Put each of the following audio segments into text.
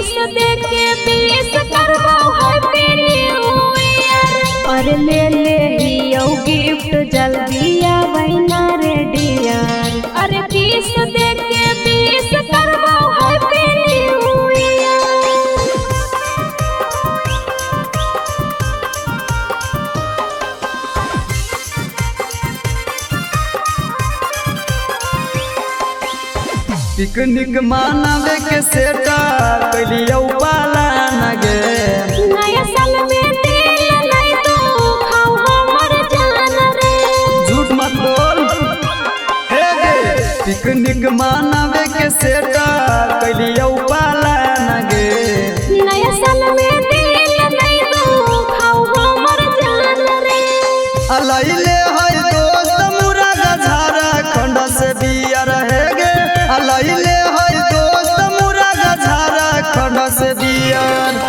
किस देके बीस करबो हैप्पी न्यू ईयर। और ले ले हियो गिफ्ट जल्दी आवेना रे डियर। अरे किस देके बीस करबो हैप्पी न्यू ईयर। पिकनिक मानवे के सेटा कलियो पालन गे। नया साल में दिल नहीं तो खाओ हमर जान रे। झूठ मत बोल हे गे। पिकनिक मानवे के सेटा कलियो पालन गे। नया साल में दिल नहीं तो खाओ हमर जान रे। अलैले है दोस्त मुरा गझारा खंड से बिया रहे गे। अलैले है दोस्त मुरा गझारा खंड से बिया।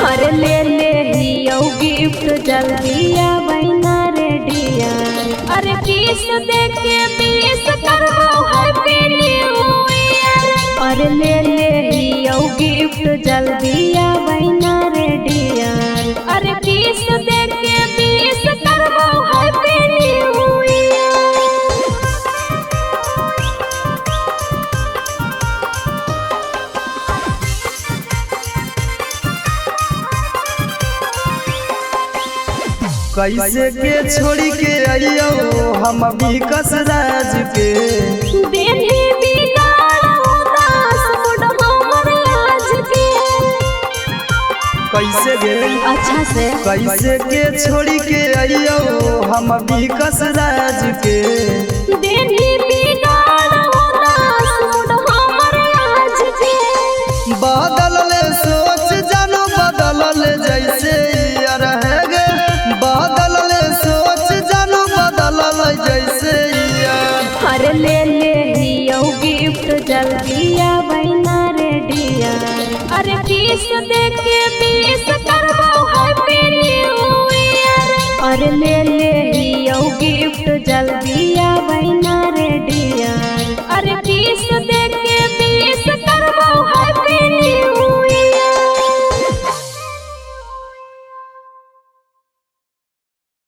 अरे ले ले हियो गिफ्ट जल्दी आवेना रे डियर। अरे किस देके बीस करबो हैप्पी न्यू ईयर। अरे ले ले हियो गिफ्ट जल्दी आवेना रे डियर। अरे किस देके बीस करबो हैप्पी न्यू ईयर। कैसे के छोड़ी के आइयो हम भी कसराज के। देही बिगाड़ उदास मूड हमर आज के। कैसे गे अच्छा से कैसे के छोड़ी के आइयो हम भी कसराज के। देही बिगाड़ उदास मूड हमर आज के। बदल ले सोच जानो बदल ले जैसे यार है गे। बदल ले सोच जानो बदल ले जैसे यार। अरे ले ले हियो गिफ्ट जल्दी आवेना रे डियर। अरे किस देके बीस करबो हैप्पी न्यू ईयर। अरे ले